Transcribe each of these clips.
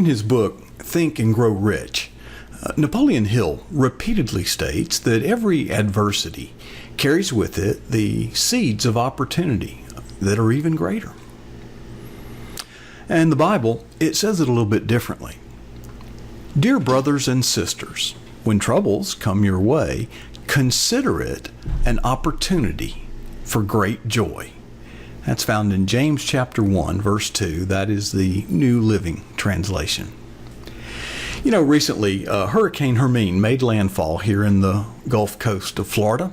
In his book, Think and Grow Rich, Napoleon Hill repeatedly states that every adversity carries with it the seeds of opportunity that are even greater. And the Bible, it says it a little bit differently. Dear brothers and sisters, when troubles come your way, consider it an opportunity for great joy. That's found in James chapter 1, verse 2. That is the New Living Translation. You know, recently, Hurricane Hermine made landfall here in the Gulf Coast of Florida.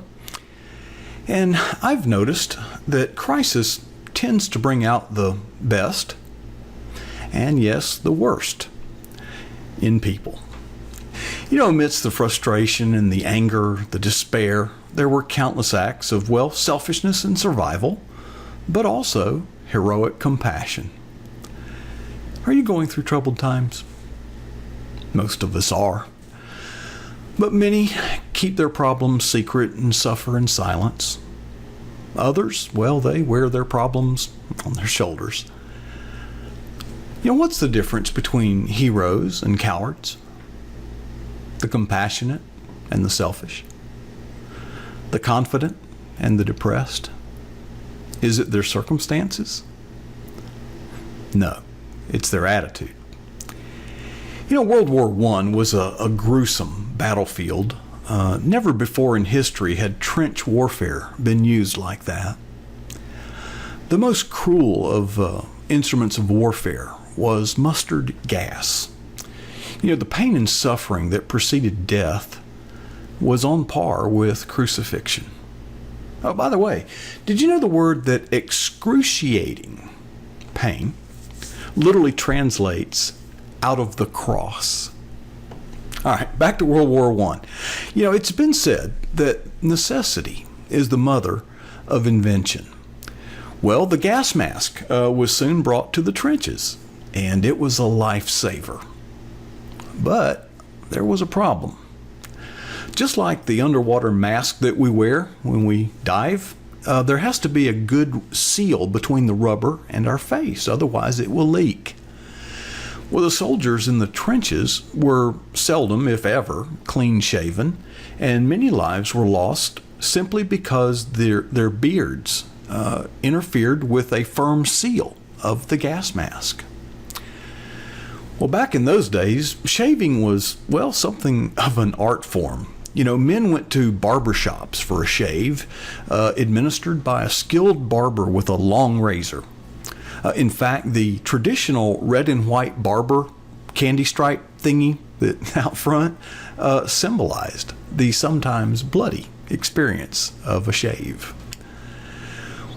And I've noticed that crisis tends to bring out the best and, yes, the worst in people. You know, amidst the frustration and the anger, the despair, there were countless acts of, well, selfishness and survival, but also heroic compassion. Are you going through troubled times? Most of us are. But many keep their problems secret and suffer in silence. Others, well, they wear their problems on their shoulders. You know, what's the difference between heroes and cowards? The compassionate and the selfish? The confident and the depressed? Is it their circumstances? No, it's their attitude. You know, World War I was a gruesome battlefield. Never before in history had trench warfare been used like that. The most cruel of instruments of warfare was mustard gas. You know, the pain and suffering that preceded death was on par with crucifixion. Oh, by the way, did you know the word that excruciating pain literally translates out of the cross? All right, back to World War I. You know, it's been said that necessity is the mother of invention. Well, the gas mask was soon brought to the trenches, and it was a lifesaver. But there was a problem. Just like the underwater mask that we wear when we dive, there has to be a good seal between the rubber and our face, otherwise it will leak. Well, the soldiers in the trenches were seldom, if ever, clean-shaven, and many lives were lost simply because their beards interfered with a firm seal of the gas mask. Well, back in those days, shaving was, well, something of an art form. You know, men went to barber shops for a shave, administered by a skilled barber with a long razor. In fact, the traditional red and white barber candy stripe thingy that out front symbolized the sometimes bloody experience of a shave.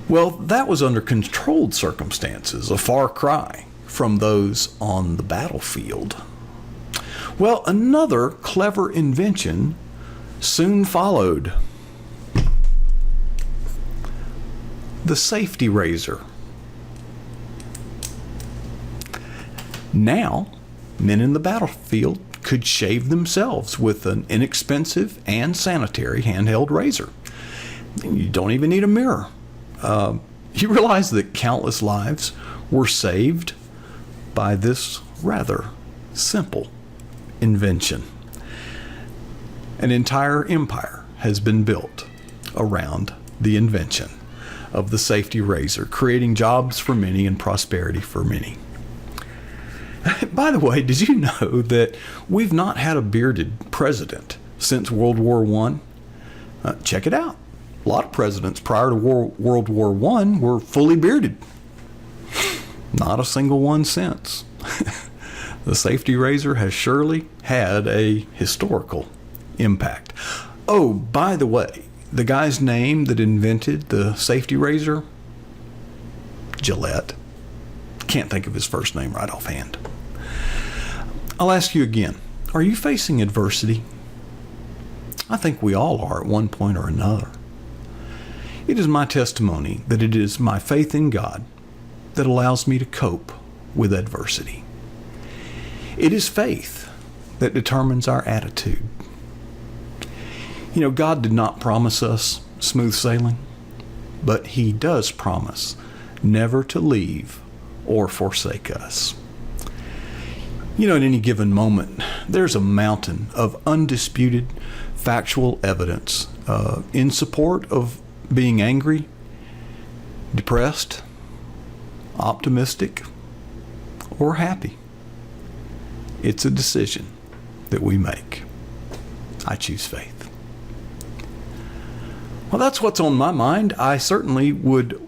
Well, that was under controlled circumstances, a far cry from those on the battlefield. Well, another clever invention soon followed. The safety razor. Now, men in the battlefield could shave themselves with an inexpensive and sanitary handheld razor. You don't even need a mirror. You realize that countless lives were saved by this rather simple invention. An entire empire has been built around the invention of the safety razor, creating jobs for many and prosperity for many. By the way, did you know that we've not had a bearded president since World War I? Check it out. A lot of presidents prior to World War I were fully bearded. Not a single one since. The safety razor has surely had a historical impact. Oh, by the way, the guy's name that invented the safety razor? Gillette. Can't think of his first name right offhand. I'll ask you again, are you facing adversity? I think we all are at one point or another. It is my testimony that it is my faith in God that allows me to cope with adversity. It is faith that determines our attitude. You know, God did not promise us smooth sailing, but He does promise never to leave or forsake us. You know, at any given moment, there's a mountain of undisputed factual evidence in support of being angry, depressed, optimistic, or happy. It's a decision that we make. I choose faith. Well, that's what's on my mind. I certainly would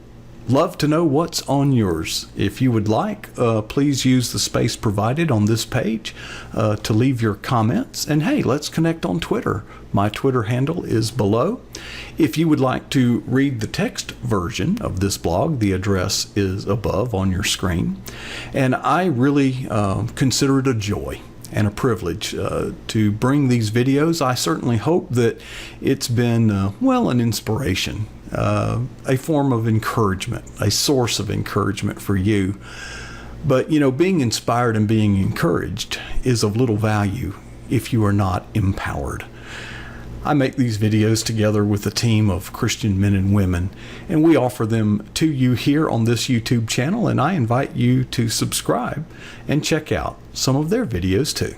love to know what's on yours. If you would like, please use the space provided on this page to leave your comments. And hey, let's connect on Twitter. My Twitter handle is below. If you would like to read the text version of this blog, the address is above on your screen. And I really consider it a joy and a privilege to bring these videos. I certainly hope that it's been, an inspiration, a form of encouragement, a source of encouragement for you. But, you know, being inspired and being encouraged is of little value if you are not empowered. I make these videos together with a team of Christian men and women, and we offer them to you here on this YouTube channel, and I invite you to subscribe and check out some of their videos too.